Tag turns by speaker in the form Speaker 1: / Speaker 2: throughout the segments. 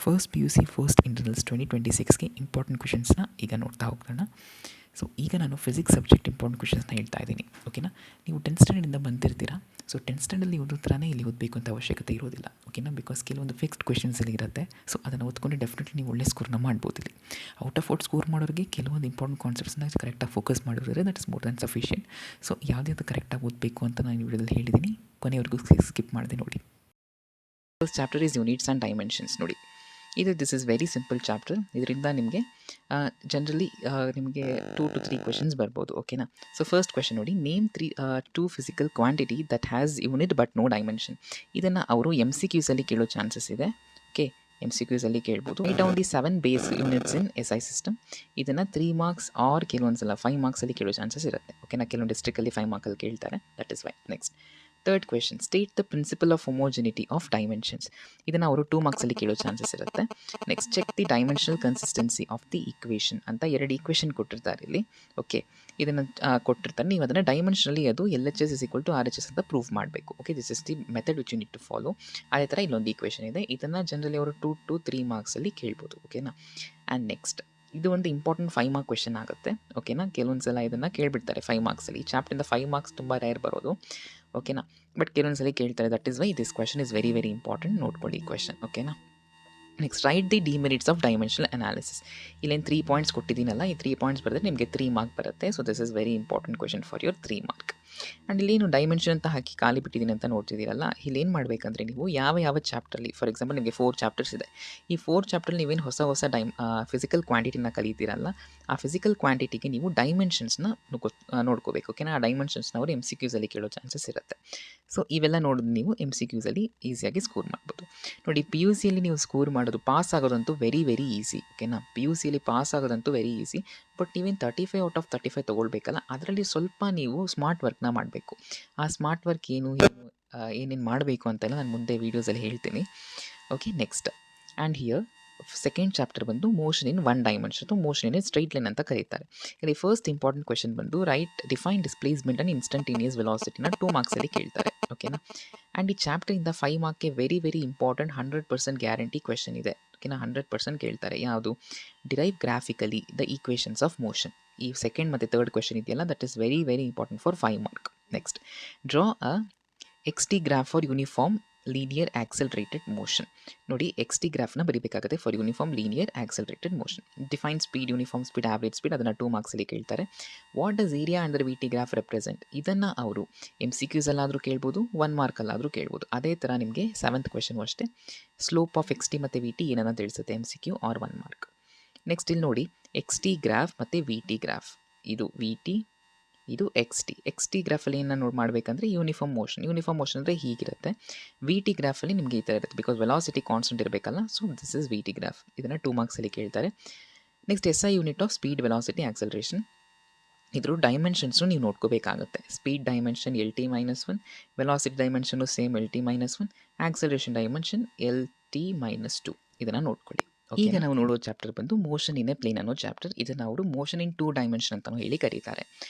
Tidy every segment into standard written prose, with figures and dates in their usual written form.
Speaker 1: First P U C first internals 2026ಗೆ important ಕ್ವೆಶನ್ಸ್ನ ಈಗ ನೋಡ್ತಾ ಹೋಗೋಣ. ಸೊ ಈಗ ನಾನು ಫಿಸಿಕ್ಸ್ ಸಬ್ಜೆಕ್ಟ್ ಇಂಪಾರ್ಟೆಂಟ್ ಕ್ವೆಶನ್ಸ್ನ ಹೇಳ್ತಾ ಇದ್ದೀನಿ. ಓಕೆನಾ, ನೀವು 10th ಸ್ಟ್ಯಾಂಡರ್ಡಿಂದ ಬಂದಿರ್ತೀರಾ. ಸೊ 10th ಸ್ಟ್ಯಾಂಡರ್ಡಲ್ಲಿ ಓದೋ ಥರನೇ ಇಲ್ಲಿ ಓದಬೇಕು ಅಂತ ಅವಶ್ಯಕತೆ ಇರೋದಿಲ್ಲ. ಓಕೆನಾ, ಬಿಕಾಸ್ ಕೆಲವೊಂದು ಫಿಕ್ಸ್ಡ್ ಕ್ವೆಶನ್ಸ್ ಅಲ್ಲಿ ಇರುತ್ತೆ. ಸೊ ಅದನ್ನು ಓದ್ಕೊಂಡು ಡೆಫಿನೆಟ್ಲಿ ನೀವು ಒಳ್ಳೆ ಸ್ಕೋರ್ನ ಮಾಡ್ಬೋದು. ಇಲ್ಲಿ ಔಟ್ ಆಫ್ ಔಟ್ ಸ್ಕೋರ್ ಮಾಡೋರಿಗೆ ಕೆಲವೊಂದು ಇಂಪಾರ್ಟೆಂಟ್ ಕಾನ್ಸೆಪ್ಟ್ಸ್ನ ಕರೆಕ್ಟಾಗಿ ಫೋಕಸ್ ಮಾಡಿದ್ರೆ that is more than sufficient. So ಯಾವ್ದು ಕರೆಕ್ಟಾಗಿ ಓದಬೇಕು ಅಂತ ನಾನು ವಿಡಿಯೋದಲ್ಲಿ ಹೇಳಿದ್ದೀನಿ, ಕೊನೆಯವರೆಗೂ ಸ್ಕಿಪ್ ಮಾಡಿದೆ ನೋಡಿ. First chapter is units and dimensions. ನೋಡಿ, this is very simple chapter. ಇದರಿಂದ ನಿಮಗೆ ಜನರಲಿ ನಿಮಗೆ 2 to 3 ಕ್ವೆಶನ್ಸ್ ಬರ್ಬೋದು. ಓಕೆನಾ, ಸೊ ಫಸ್ಟ್ ಕ್ವೆಶನ್ ನೋಡಿ, name 2 physical quantity that has unit but no dimension. ಇದನ್ನು ಅವರು MCQs ಅಲ್ಲಿ ಕೇಳೋ ಚಾನ್ಸಸ್ ಇದೆ. ಓಕೆ, MCQs ಅಲ್ಲಿ ಕೇಳ್ಬೋದು. Write down the 7 base units in SI system. ಇದನ್ನು 3 ಮಾರ್ಕ್ಸ್ ಆರ್ ಕೆಲವೊಂದ್ಸಲ 5 ಮಾರ್ಕ್ಸಲ್ಲಿ ಕೇಳೋ ಚಾನ್ಸಸ್ ಇರುತ್ತೆ. ಓಕೆನಾ, ಕೆಲವೊಂದು ಡಿಸ್ಟ್ರಿಕ್ಟಲ್ಲಿ 5 ಮಾರ್ಕಲ್ಲಿ ಕೇಳ್ತಾರೆ. That is why. Next third question, state the principle of homogeneity of dimensions. ಇದನ್ನು ಅವರು 2 ಮಾರ್ಕ್ಸಲ್ಲಿ ಕೇಳೋ ಚಾನ್ಸಸ್ ಇರುತ್ತೆ. Next, check the dimensional consistency of the equation ಅಂತ 2 ಈಕ್ವೇಷನ್ ಕೊಟ್ಟಿರ್ತಾರೆ ಇಲ್ಲಿ. ಓಕೆ, ಇದನ್ನು ಕೊಟ್ಟಿರ್ತಾರೆ, ನೀವು ಅದನ್ನು ಡೈಮೆನ್ಷನಲಿ ಅದು LHS is equal to RHS ಅಂತ ಪ್ರೂವ್ ಮಾಡಬೇಕು. Okay, this is the method which you need to follow. ಅದೇ ಥರ ಇಲ್ಲೊಂದು ಈಕ್ವೇಷನ್ ಇದೆ, ಇದನ್ನು ಜನರಲಿ ಅವರು 2 to 3 ಮಾರ್ಕ್ಸಲ್ಲಿ ಕೇಳ್ಬೋದು. ಓಕೆನಾ, ಆ್ಯಂಡ್ ನೆಕ್ಸ್ಟ್ ಇದು ಒಂದು ಇಂಪಾರ್ಟೆಂಟ್ 5 ಮಾರ್ಕ್ ಕ್ವೆಶನ್ ಆಗುತ್ತೆ. ಓಕೆನಾ, ಕೆಲವೊಂದು ಸಲ ಇದನ್ನು ಕೇಳಿಬಿಡ್ತಾರೆ 5 ಮಾರ್ಕ್ಸಲ್ಲಿ. ಈ ಚಾಪ್ಟರಿಂದ 5 ಮಾರ್ಕ್ಸ್ ತುಂಬ ರೇರ್ ಬರೋದು. ಓಕೆನಾ, ಬಟ್ ಕೆಲವೊಂದ್ಸಲಿ ಕೇಳ್ತಾರೆ. That is why this question is very very important. ನೋಡ್ಕೊಳ್ಳಿ ಈ ಕ್ವೆಶನ್. ಓಕೆನಾ, next, right the demerits of dimensional analysis. ಇಲ್ಲೇನು 3 ಪಾಯಿಂಟ್ಸ್ ಕೊಟ್ಟಿದ್ದೀನಲ್ಲ, ಈ 3 ಪಾಯಿಂಟ್ಸ್ ಬರೆದ್ರೆ ನಿಮಗೆ 3 ಮಾರ್ಕ್ ಬರುತ್ತೆ. So this is very important question for your 3 mark. And ಇಲ್ಲೇನು ಡೈಮೆನ್ಷನ್ ಅಂತ ಹಾಕಿ ಖಾಲಿ ಬಿಟ್ಟಿದ್ದೀನಿ ಅಂತ ನೋಡ್ತಿದ್ದೀರಲ್ಲ, ಇಲ್ಲೇನು ಮಾಡಬೇಕಂದ್ರೆ ನೀವು ಯಾವ ಚಾಪ್ಟ್ರಲ್ಲಿ, ಫಾರ್ ಎಕ್ಸಾಂಪಲ್ ನಿಮಗೆ 4 ಚಾಪ್ಟರ್ಸ್ ಇದೆ. ಈ 4 ಚಾಪ್ಟ್ರಲ್ಲಿ ನೀವೇನು ಹೊಸ ಫಿಸಿಕಲ್ ಕ್ವಾಂಟಿಟಿನ ಕಲಿತೀರಲ್ಲ, ಆ ಫಿಸಿಕಲ್ ಕ್ವಾಂಟಿಟಿಗೆ ನೀವು ಡೈಮೆನ್ಷನ್ಸ್ನ ನೋಡ್ಕೋಬೇಕು. ಓಕೆನಾ, ಆ ಡೈಮೆನ್ಷನ್ಸ್ನ ಅವರು MCQs ಅಲ್ಲಿ ಕೇಳೋ ಚಾನ್ಸಸ್ ಇರುತ್ತೆ. ಸೊ ಇವೆಲ್ಲ ನೋಡಿದ್ರೆ ನೀವು MCQs ಅಲ್ಲಿ ಈಸಿಯಾಗಿ ಸ್ಕೋರ್ ಮಾಡ್ಬೋದು. ನೋಡಿ, PUC ಅಲ್ಲಿ ನೀವು ಸ್ಕೋರ್ ಮಾಡೋದು, ಪಾಸ್ ಆಗೋದಂತೂ ವೆರಿ ವೆರಿ ಈಸಿ. ಓಕೆನಾ, PUC ಅಲ್ಲಿ ಪಾಸ್ ಆಗೋದಂತೂ ವೆರಿ ಈಸಿ. ಬಟ್ ನೀವೇನು 35 ಔಟ್ ಆಫ್ 35 ತೊಗೊಳ್ಬೇಕಲ್ಲ, ಅದರಲ್ಲಿ ಸ್ವಲ್ಪ ನೀವು ಸ್ಮಾರ್ಟ್ ವರ್ಕ್ನ ಮಾಡಬೇಕು. ಆ ಸ್ಮಾರ್ಟ್ ವರ್ಕ್ ಏನೇನು ಮಾಡಬೇಕು ಅಂತೆಲ್ಲ ನಾನು ಮುಂದೆ ವೀಡಿಯೋಸಲ್ಲಿ ಹೇಳ್ತೀನಿ. Okay, next, and here second chapter ಬಂದು ಮೋಷನ್ ಇನ್ 1 ಡೈಮೆನ್ಷನ್ ಅಥವಾ ಮೋಷನ್ ಇನ್ ಸ್ಟ್ರೈಟ್ ಲೈನ್ ಅಂತ ಕರೀತಾರೆ. ಇಲ್ಲಿ ಫಸ್ಟ್ ಇಂಪಾರ್ಟೆಂಟ್ ಕ್ವೆಶನ್ ಬಂದು ಡಿಫೈನ್ ಡಿಸ್ಪ್ಲೇಸ್ಮೆಂಟ್ ಅಂಡ್ ಇನ್ಸ್ಟಂಟೇನಿಯಸ್ ವೆಲಾಸಿಟಿನ 2 ಮಾರ್ಕ್ಸಲ್ಲಿ ಕೇಳ್ತಾರೆ. ಓಕೆನಾ, ಆ್ಯಂಡ್ ಈ ಚಾಪ್ಟರಿಂದ 5 ಮಾರ್ಕ್ಗೆ very very important 100% guarantee question ಇದೆ. ಓಕೆನಾ, 100% ಕೇಳ್ತಾರೆ. ಯಾವುದು? Derive graphically the equations of motion. ಈ ಸೆಕೆಂಡ್ ಮತ್ತು ಥರ್ಡ್ ಕ್ವೆಶನ್ ಇದೆಯಲ್ಲ, that is very very important for 5 mark. Next, draw a XT graph for uniform linear accelerated motion. ನೋಡಿ, XT ಗ್ರಾಫ್ನ ಬರೀಬೇಕಾಗುತ್ತೆ for uniform linear accelerated motion. Define speed, uniform speed, average speed, ಅದನ್ನು 2 ಮಾರ್ಕ್ಸಲ್ಲಿ ಕೇಳ್ತಾರೆ. What does area under VT graph represent? ಇದನ್ನು ಅವರು MCQs ಅಲ್ಲಾದರೂ ಕೇಳ್ಬೋದು, 1 ಮಾರ್ಕಲ್ಲಾದರೂ ಕೇಳ್ಬೋದು. ಅದೇ ಥರ ನಿಮಗೆ 7th ಕ್ವೆಶನ್ ಅಷ್ಟೇ, ಸ್ಲೋಪ್ ಆಫ್ XT ಮತ್ತು VT ಏನನ್ನ ತಿಳಿಸುತ್ತೆ, MCQ ಆರ್ 1 ಮಾರ್ಕ್. ನೆಕ್ಸ್ಟ್ ಇಲ್ಲಿ ನೋಡಿ, XT ಗ್ರಾಫ್ ಮತ್ತು VT ಗ್ರಾಫ್. ಇದು VT, ಇದು XT ಗ್ರಾಫಲ್ಲಿ ಏನು ಮಾಡಬೇಕಂದ್ರೆ ಯೂನಿಫಾರ್ಮ್ ಮೋಷನ್ ಅಂದರೆ ಹೀಗಿರುತ್ತೆ. VT ಗ್ರಾಫಲ್ಲಿ ನಿಮಗೆ ಈ ಥರ ಇರುತ್ತೆ, ಬಿಕಾಸ್ ವೆಲಾಸಿಟಿ ಕಾನ್ಸ್ಟೆಂಟ್ ಇರಬೇಕಲ್ಲ. So this is VT graph. ಇದನ್ನು 2 ಮಾರ್ಕ್ಸಲ್ಲಿ ಕೇಳ್ತಾರೆ. Next, SI unit of speed, velocity, acceleration. ಇದ್ರ ಡೈಮೆನ್ಷನ್ಸ್ನು ನೀವು ನೋಡ್ಕೋಬೇಕಾಗುತ್ತೆ. Speed dimension LT-1, velocity dimension same LT-1, acceleration dimension LT-2. ಇದನ್ನು ನೋಡ್ಕೊಳ್ಳಿ. ಈಗ ನಾವು ನೋಡೋ ಚಾಪ್ಟರ್ ಬಂದು ಮೋಷನ್ ಇನ್ ಎ ಪ್ಲೇನ್ ಅನ್ನೋ ಚಾಪ್ಟರ್. ಇದನ್ನು ಅವರು ಮೋಷನ್ ಇನ್ 2 ಡೈಮೆನ್ಷನ್ ಅಂತಲೂ ಹೇಳಿ ಕರೀತಾರೆ.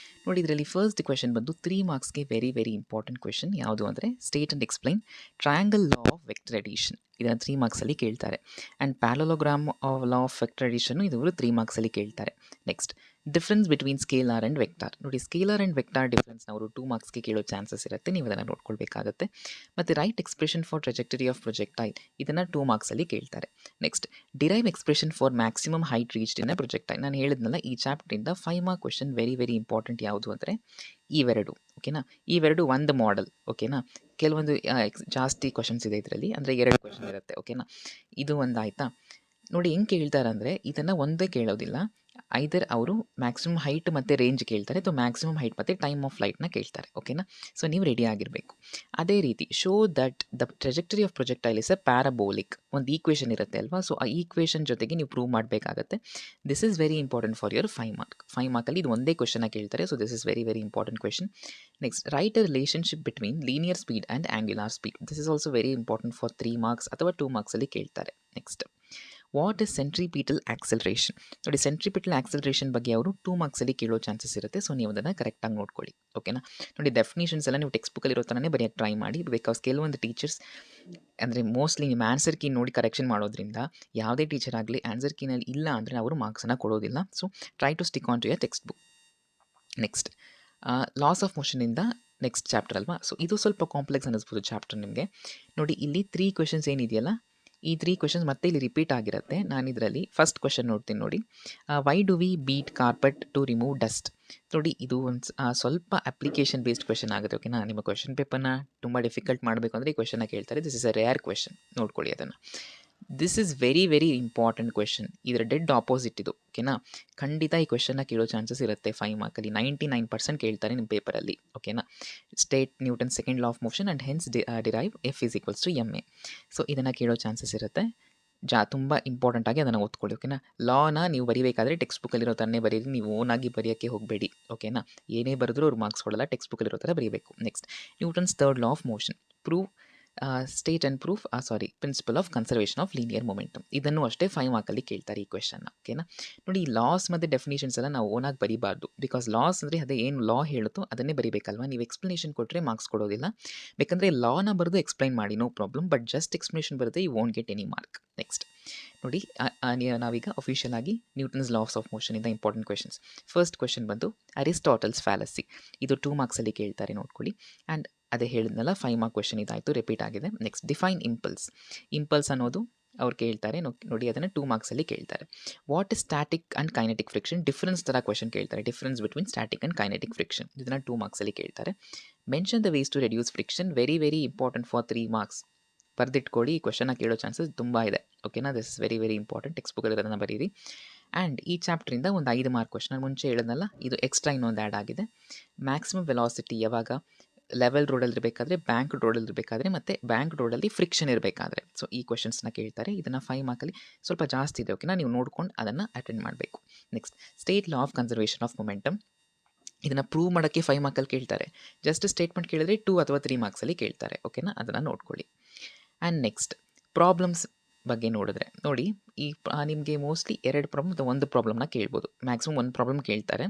Speaker 1: ನೋಡಿ, ಇದರಲ್ಲಿ ಫಸ್ಟ್ ಕ್ವೆಶನ್ ಬಂದು 3 ಮಾರ್ಕ್ಸ್ಗೆ ವೆರಿ ವೆರಿ ಇಂಪಾರ್ಟೆಂಟ್ ಕ್ವೆಶನ್. ಯಾವುದು ಅಂದರೆ state and explain triangle law of vector addition. ಇದನ್ನು 3 ಮಾರ್ಕ್ಸಲ್ಲಿ ಕೇಳ್ತಾರೆ. And parallelogram of law of vector ಅಡಿಷನ್ನು ಇವರು 3 ಮಾರ್ಕ್ಸಲ್ಲಿ ಕೇಳ್ತಾರೆ. Next, difference between scalar and vector. ನೋಡಿ, ಸ್ಕೇಲಾರ್ ಆ್ಯಂಡ್ ವೆಕ್ಟಾರ್ ಡಿಫ್ರೆನ್ಸ್ ಅವರು 2 ಮಾರ್ಕ್ಸ್ಗೆ ಕೇಳೋ ಚಾನ್ಸಸ್ ಇರುತ್ತೆ, ನೀವು ಅದನ್ನು ನೋಡ್ಕೊಳ್ಬೇಕಾಗುತ್ತೆ. ಮತ್ತು write expression for trajectory of projectile, ಇದನ್ನು 2 ಮಾರ್ಕ್ಸಲ್ಲಿ ಕೇಳ್ತಾರೆ. Next, derive expression for maximum height reached in a projectile. ನಾನು ಹೇಳಿದ್ನಲ್ಲ, ಈ ಚಾಪ್ಟರಿಂದ 5 mark question very very important. ಯಾವುದು ಅಂದರೆ ಇವೆರಡು. ಓಕೆನಾ, ಇವೆರಡು ಒಂದು ಮಾಡೆಲ್. ಓಕೆನಾ, ಕೆಲವೊಂದು ಜಾಸ್ತಿ ಕ್ವಶನ್ಸ್ ಇದೆ ಇದರಲ್ಲಿ, ಅಂದರೆ 2 ಕ್ವಶನ್ ಇರುತ್ತೆ. ಓಕೆನಾ, ಇದು ಒಂದು ಆಯಿತಾ. ನೋಡಿ, ಹೆಂಗೆ ಕೇಳ್ತಾರೆ ಅಂದರೆ ಇದನ್ನು ಒಂದೇ ಕೇಳೋದಿಲ್ಲ, ಐದರ್ ಅವರು ಮ್ಯಾಕ್ಸಿಮಮ್ ಹೈಟ್ ಮತ್ತು ರೇಂಜ್ ಕೇಳ್ತಾರೆ, ಅಥವಾ ಮ್ಯಾಕ್ಸಿಮಮ್ ಹೈಟ್ ಮತ್ತು ಟೈಮ್ ಆಫ್ ಫ್ಲೈಟ್ನ ಕೇಳ್ತಾರೆ. ಓಕೆನಾ, ಸೊ ನೀವು ರೆಡಿ ಆಗಿರಬೇಕು. ಅದೇ ರೀತಿ show that the trajectory of projectile is a parabolic. ಒಂದು ಈಕ್ವೇಷನ್ ಇರುತ್ತೆ ಅಲ್ವಾ, ಸೊ ಆ ಈಕ್ವೇಷನ್ ಜೊತೆಗೆ ನೀವು ಪ್ರೂವ್ ಮಾಡಬೇಕಾಗತ್ತೆ. This is very important for your 5 mark. 5 ಮಾರ್ಕಲ್ಲಿ ಇದು ಒಂದೇ ಕ್ವೆಶನ್ನ ಕೇಳ್ತಾರೆ. So this is very very important question. Next, write a relationship between linear speed and angular speed. This is also very important for 3 marks ಅಥವಾ 2 ಮಾರ್ಕ್ಸಲ್ಲಿ ಕೇಳ್ತಾರೆ. Next, what is centripetal acceleration? ನೋಡಿ, centripetal acceleration ಬಗ್ಗೆ ಅವರು 2 ಮಾರ್ಕ್ಸಲ್ಲಿ ಕೇಳೋ chances ಇರುತ್ತೆ. So ನೀವು ಅದನ್ನು ಕರೆಕ್ಟಾಗಿ ನೋಡ್ಕೊಳ್ಳಿ. ಓಕೆನಾ? ನೋಡಿ, ಡೆಫಿನೇಷನ್ಸ್ ಎಲ್ಲ ನೀವು ಟೆಕ್ಸ್ಟ್ ಬುಕ್ಕಲ್ಲಿ ಇರೋ ಥರನೇ ಬರೆಯೋಕ್ಕೆ ಟ್ರೈ ಮಾಡಿ. ಬಿಕಾಸ್ ಕೆಲವೊಂದು ಟೀಚರ್ಸ್ ಅಂದರೆ ಮೋಸ್ಟ್ಲಿ ನಿಮ್ಮ ಆನ್ಸರ್ ಕೀ ನೋಡಿ ಕರೆಕ್ಷನ್ ಮಾಡೋದ್ರಿಂದ ಯಾವುದೇ ಟೀಚರ್ ಆಗಲಿ ಆನ್ಸರ್ ಕೀನಲ್ಲಿ ಇಲ್ಲ ಅಂದರೆ ಅವರು ಮಾರ್ಕ್ಸನ್ನು ಕೊಡೋದಿಲ್ಲ. So try to stick on to your text book. Next, laws of ಮೋಷನಿಂದ ನೆಕ್ಸ್ಟ್ ಚಾಪ್ಟರ್ ಅಲ್ವಾ? ಸೊ ಇದು ಸ್ವಲ್ಪ ಕಾಂಪ್ಲೆಕ್ಸ್ ಅನ್ನಿಸ್ಬೋದು ಚಾಪ್ಟರ್ ನಿಮಗೆ. ನೋಡಿ, ಇಲ್ಲಿ 3 ಕ್ವೆಶನ್ಸ್ ಏನಿದೆಯಲ್ಲ, ಈ 3 ಕ್ವೆಶನ್ಸ್ ಮತ್ತೆ ಇಲ್ಲಿ ರಿಪೀಟ್ ಆಗಿರುತ್ತೆ. ನಾನು ಇದರಲ್ಲಿ ಫಸ್ಟ್ ಕ್ವೆಶನ್ ನೋಡ್ತೀನಿ ನೋಡಿ. Why do we beat carpet to remove dust? ನೋಡಿ, ಇದು ಒಂದು ಸ್ವಲ್ಪ ಅಪ್ಲಿಕೇಶನ್ ಬೇಸ್ಡ್ ಕ್ವೆಶನ್ ಆಗುತ್ತೆ. ಓಕೆನಾ? ನಿಮ್ಮ ಕ್ವೆಶನ್ ಪೇಪರ್ನ ತುಂಬ ಡಿಫಿಕಲ್ಟ್ ಮಾಡಬೇಕು ಅಂದರೆ ಈ ಕ್ವೆಶನ್ನ ಕೇಳ್ತಾರೆ. This is a rare question, ನೋಡ್ಕೊಳ್ಳಿ ಅದನ್ನು. This is very very important question. ಇದರ ಡೆಡ್ ಆಪೋಸಿಟ್ ಇದು. ಓಕೆನಾ? ಖಂಡಿತ ಈ ಕ್ವೆಶನ್ನ ಕೇಳೋ ಚಾನ್ಸಸ್ ಇರುತ್ತೆ 5 ಮಾರ್ಕಲ್ಲಿ. 99% ಕೇಳ್ತಾರೆ ನಿಮ್ಮ ಪೇಪರಲ್ಲಿ. ಓಕೆನಾ? State Newton second law of motion and hence derive F is equals to M A. So ಇದನ್ನು ಕೇಳೋ ಚಾನ್ಸಸ್ ಇರುತ್ತೆ. ತುಂಬ ಇಂಪಾರ್ಟೆಂಟಾಗಿ ಅದನ್ನು ಓದ್ಕೊಳ್ಳಿ. ಓಕೆನಾ? ಲಾನ ನೀವು ಬರೀಬೇಕಾದ್ರೆ ಟೆಕ್ಸ್ಟ್ ಬುಕ್ಕಲ್ಲಿರೋ ಥರನೇ ಬರೀರಿ, ನೀವು ಓನಾಗಿ ಬರೆಯೋಕ್ಕೆ ಹೋಗಬೇಡಿ. ಓಕೆನಾ? ಏನೇ ಬರೆದ್ರೂ ಅವ್ರು ಮಾರ್ಕ್ಸ್ ಕೊಡಲ್ಲ, ಟೆಕ್ಸ್ಟ್ ಬುಕ್ಕಲ್ಲಿರೋ ಥರ ಬರೀಬೇಕು. Next, Newton's third law of motion, prove state and proof principle of conservation of linear momentum. ಇದನ್ನು ಅಷ್ಟೇ 5 ಮಾರ್ಕಲ್ಲಿ ಕೇಳ್ತಾರೆ ಈ ಕ್ವೆಶನ್ನ. ಓಕೆನಾ? ನೋಡಿ, ಈ ಲಾಸ್ ಮತ್ತು ಡೆಫಿನೇಷನ್ಸ್ ಎಲ್ಲ ನಾವು ಓನಾಗಿ ಬರೀಬಾರ್ದು. ಬಿಕಾಸ್ ಲಾಸ್ ಅಂದರೆ ಅದೇ ಏನು ಲಾ ಹೇಳುತ್ತೋ ಅದನ್ನೇ ಬರೀಬೇಕಲ್ವಾ? ನೀವು ಎಕ್ಸ್ಪ್ಲನೇಷನ್ ಕೊಟ್ಟರೆ ಮಾರ್ಕ್ಸ್ ಕೊಡೋದಿಲ್ಲ. ಬೇಕಂದರೆ ಲಾನ ಬರೆದು ಎಕ್ಸ್ಪ್ಲೈನ್ ಮಾಡಿ, no problem. But just explanation ಬರುತ್ತೆ, you won't get any mark. Next ನೋಡಿ, ನಾವೀಗ ಅಫಿಷಿಯಲ್ ಆಗಿ ನ್ಯೂಟನ್ಸ್ ಲಾಸ್ ಆಫ್ ಮೋಷನಿಂದ ಇಂಪಾರ್ಟೆಂಟ್ ಕ್ವೆಶನ್ಸ್. ಫಸ್ಟ್ ಕ್ವೆಶನ್ ಬಂದು ಅರಿಸ್ಟಾಟಲ್ಸ್ ಫ್ಯಾಲಸಿ. ಇದು 2 ಮಾರ್ಕ್ಸಲ್ಲಿ ಕೇಳ್ತಾರೆ, ನೋಡ್ಕೊಳ್ಳಿ. ಆ್ಯಂಡ್ ಅದೇ ಹೇಳಿದ್ನಲ್ಲ, 5 ಮಾರ್ಕ್ ಕ್ವೆಶನ್ ಇದಾಯಿತು, ರಿಪೀಟ್ ಆಗಿದೆ. Next, define impulse. ಇಂಪಲ್ಸ್ ಅನ್ನೋದು ಅವ್ರು ಕೇಳ್ತಾರೆ ನೋಡಿ, ಅದನ್ನು 2 ಮಾರ್ಕ್ಸಲ್ಲಿ ಕೇಳ್ತಾರೆ. What is static and kinetic friction? Difference ಥರ ಕ್ವೆಶನ್ ಕೇಳ್ತಾರೆ. Difference between static and kinetic friction, ಇದನ್ನು 2 ಮಾರ್ಕ್ಸಲ್ಲಿ ಕೇಳ್ತಾರೆ. Mention the ways to reduce friction. Very very important for 3 marks. ಬರೆದಿಟ್ಕೊಳ್ಳಿ, ಈ ಕ್ವೆಶನ್ನ ಕೇಳೋ ಚಾನ್ಸಸ್ ತುಂಬ ಇದೆ. ಓಕೆನಾ? This is very very important. Text ಬುಕ್ಕಲ್ಲಿ ಅದನ್ನು ಬರೀರಿ. ಆ್ಯಂಡ್ ಈ ಚಾಪ್ಟ್ರಿಂದ ಒಂದು 5 ಮಾರ್ಕ್ ಕ್ವೆಶನ್ ಮುಂಚೆ ಹೇಳಿದ್ನಲ್ಲ, ಇದು ಎಕ್ಸ್ಟ್ರಾ ಇನ್ನೊಂದು ಆ್ಯಡ್ ಆಗಿದೆ. ಮ್ಯಾಕ್ಸಿಮಮ್ ವೆಲಾಸಿಟಿ ಯಾವಾಗ? ಲೆವೆಲ್ ರೋಡಲ್ಲಿ ಇರಬೇಕಾದ್ರೆ, ಬ್ಯಾಂಕ್ ರೋಡಲ್ಲಿ ಇರಬೇಕಾದ್ರೆ, ಮತ್ತು ಬ್ಯಾಂಕ್ ರೋಡಲ್ಲಿ ಫ್ರಿಕ್ಷನ್ ಇರಬೇಕಾದ್ರೆ. ಸೊ ಈ ಕ್ವೆಶನ್ಸ್ನ ಕೇಳ್ತಾರೆ. ಇದನ್ನು 5 ಮಾರ್ಕಲ್ಲಿ ಸ್ವಲ್ಪ ಜಾಸ್ತಿ ಇದೆ. ಓಕೆನಾ? ನೀವು ನೋಡ್ಕೊಂಡು ಅದನ್ನು ಅಟೆಂಡ್ ಮಾಡಬೇಕು. Next, state law of conservation of momentum. ಇದನ್ನು ಪ್ರೂವ್ ಮಾಡೋಕ್ಕೆ 5 ಮಾರ್ಕಲ್ಲಿ ಕೇಳ್ತಾರೆ. ಜಸ್ಟ್ ಸ್ಟೇಟ್ಮೆಂಟ್ ಕೇಳಿದ್ರೆ 2 ಅಥವಾ 3 ಮಾರ್ಕ್ಸಲ್ಲಿ ಕೇಳ್ತಾರೆ. ಓಕೆನಾ? ಅದನ್ನು ನೋಡ್ಕೊಳ್ಳಿ. ಆ್ಯಂಡ್ ನೆಕ್ಸ್ಟ್, ಪ್ರಾಬ್ಲಮ್ಸ್ ಬಗ್ಗೆ ನೋಡಿದ್ರೆ ನೋಡಿ, ಈ ನಿಮಗೆ ಮೋಸ್ಟ್ಲಿ 2 ಪ್ರಾಬ್ಲಮ್ ಅಥವಾ 1 ಪ್ರಾಬ್ಲಮ್ನ ಕೇಳ್ಬೋದು. ಮ್ಯಾಕ್ಸಿಮಮ್ 1 ಪ್ರಾಬ್ಲಮ್ ಕೇಳ್ತಾರೆ.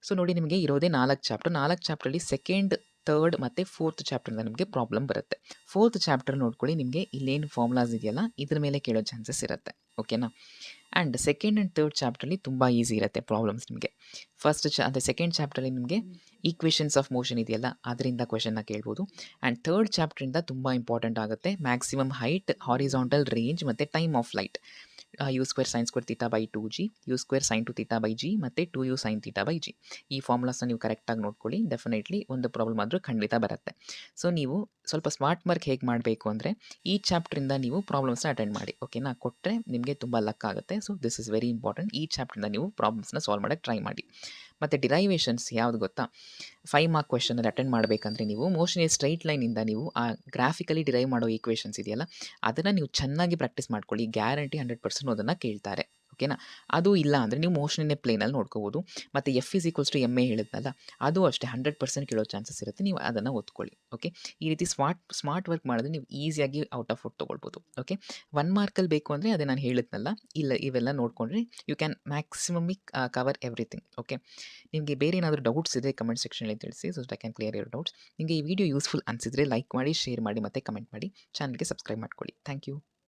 Speaker 1: ಸೊ ನೋಡಿ, ನಿಮಗೆ ಇರೋದೇ 4 ಚಾಪ್ಟರ್. 4 ಚಾಪ್ಟ್ರಲ್ಲಿ ಸೆಕೆಂಡ್, ಥರ್ಡ್ ಮತ್ತು ಫೋರ್ತ್ ಚಾಪ್ಟರ್ನ ನಿಮಗೆ ಪ್ರಾಬ್ಲಮ್ ಬರುತ್ತೆ. ಫೋರ್ತ್ ಚಾಪ್ಟರ್ ನೋಡ್ಕೊಳ್ಳಿ, ನಿಮಗೆ ಇಲ್ಲೇನು ಫಾರ್ಮುಲಾಸ್ ಇದೆಯಲ್ಲ ಇದ್ರ ಮೇಲೆ ಕೇಳೋ ಚಾನ್ಸಸ್ ಇರುತ್ತೆ. ಓಕೆನಾ? ಆ್ಯಂಡ್ ಸೆಕೆಂಡ್ ಆ್ಯಂಡ್ ಥರ್ಡ್ ಚಾಪ್ಟ್ರಲ್ಲಿ ತುಂಬ ಈಸಿ ಇರುತ್ತೆ ಪ್ರಾಬ್ಲಮ್ಸ್ ನಿಮಗೆ. ಅಂದರೆ ಸೆಕೆಂಡ್ ಚಾಪ್ಟ್ರಲ್ಲಿ ನಿಮಗೆ ಈಕ್ವೇಷನ್ಸ್ ಆಫ್ ಮೋಷನ್ ಇದೆಯಲ್ಲ ಅದರಿಂದ ಕ್ವೆಶನ್ನ ಕೇಳ್ಬೋದು. ಆ್ಯಂಡ್ ಥರ್ಡ್ ಚಾಪ್ಟ್ರಿಂದ ತುಂಬ ಇಂಪಾರ್ಟೆಂಟ್ ಆಗುತ್ತೆ. ಮ್ಯಾಕ್ಸಿಮಮ್ ಹೈಟ್, ಹಾರಿಸಾಂಟಲ್ ರೇಂಜ್ ಮತ್ತು time of light. U square sine square theta by 2g, u square sine 2 theta by g ಮತ್ತು 2u sine theta by g. ಈ ಫಾರ್ಮುಲಾಸ್ನ ನೀವು ಕರೆಕ್ಟಾಗಿ ನೋಡ್ಕೊಳ್ಳಿ. ಡೆಫಿನೆಟ್ಲಿ ಒಂದು ಪ್ರಾಬ್ಲಮ್ ಆದರೂ ಖಂಡಿತ ಬರುತ್ತೆ. ಸೊ ನೀವು ಸ್ವಲ್ಪ ಸ್ಮಾರ್ಟ್ ವರ್ಕ್ ಹೇಗೆ ಮಾಡಬೇಕು ಅಂದರೆ, ಈ ಚಾಪ್ಟ್ರಿಂದ ನೀವು ಪ್ರಾಬ್ಲಮ್ಸ್ನ ಅಟೆಂಡ್ ಮಾಡಿ. ಓಕೆನಾ? ಕೊಟ್ಟರೆ ನಿಮಗೆ ತುಂಬ ಲಕ್ ಆಗುತ್ತೆ. So this is very important. ಈ ಚಾಪ್ಟ್ರಿಂದ ನೀವು ಪ್ರಾಬ್ಲಮ್ಸ್ನ ಸಾಲ್ವ್ ಮಾಡೋಕ್ಕೆ ಟ್ರೈ ಮಾಡಿ. ಮತ್ತು ಡಿರೈವೇಷನ್ಸ್ ಯಾವುದು ಗೊತ್ತಾ? 5 ಮಾರ್ಕ್ ಕ್ವೆಶನಲ್ಲಿ ಅಟೆಂಡ್ ಮಾಡಬೇಕಂದ್ರೆ ನೀವು ಮೋಷನ್ ಸ್ಟ್ರೈಟ್ ಲೈನಿಂದ ನೀವು ಆ ಗ್ರಾಫಿಕಲಿ ಡಿರೈವ್ ಮಾಡೋ ಈಕ್ವೇಷನ್ಸ್ ಇದೆಯಲ್ಲ ಅದನ್ನು ನೀವು ಚೆನ್ನಾಗಿ ಪ್ರಾಕ್ಟೀಸ್ ಮಾಡ್ಕೊಳ್ಳಿ. ಗ್ಯಾರಂಟಿ 100% ಅದನ್ನು ಕೇಳ್ತಾರೆ. ಓಕೆನಾ? ಅದು ಇಲ್ಲ ಅಂದರೆ ನೀವು ಮೋಷನ್ನೇ ಪ್ಲೇನಲ್ಲಿ ನೋಡ್ಕೋಬೋದು. ಮತ್ತು F is equals to M A ಹೇಳಿದ್ನಲ್ಲ, ಅದು ಅಷ್ಟೇ 100% ಕೇಳೋ ಚಾನ್ಸಸ್ ಇರುತ್ತೆ. ನೀವು ಅದನ್ನು ಓದ್ಕೊಳ್ಳಿ. ಓಕೆ? ಈ ರೀತಿ ಸ್ಮಾರ್ಟ್ ವರ್ಕ್ ಮಾಡಿದ್ರೆ ನೀವು ಈಸಿಯಾಗಿ ಔಟ್ ಆಫ್ ಔಟ್ ತೊಗೊಳ್ಬೋದು. ಓಕೆ? 1 ಮಾರ್ಕಲ್ಲಿ ಬೇಕು ಅಂದರೆ ಅದೇ ನಾನು ಹೇಳಿದ್ನಲ್ಲ, ಇಲ್ಲ ಇವೆಲ್ಲ ನೋಡಿಕೊಂಡ್ರೆ ಯು ಕ್ಯಾನ್ ಮ್ಯಾಕ್ಸಿಮಮ್ಮಿ ಕವರ್ ಎವ್ರಿಥಿಂಗ್. ಓಕೆ? ನಿಮಗೆ ಬೇರೆ ಏನಾದರೂ ಡೌಟ್ಸ್ ಇದೆ ಕಮೆಂಟ್ ಸೆಕ್ಷನಲ್ಲಿ ತಿಳಿಸಿ, so I can clear your doubts. ನಿಮಗೆ ಈ ವಿಡಿಯೋ ಯೂಸ್ಫುಲ್ ಅನಿಸಿದರೆ ಲೈಕ್ ಮಾಡಿ, ಶೇರ್ ಮಾಡಿ ಮತ್ತು ಕಮೆಂಟ್ ಮಾಡಿ. ಚಾನಲ್ಗೆ ಸಬ್ಸ್ಕ್ರೈಬ್ ಮಾಡ್ಕೊಳ್ಳಿ. Thank you.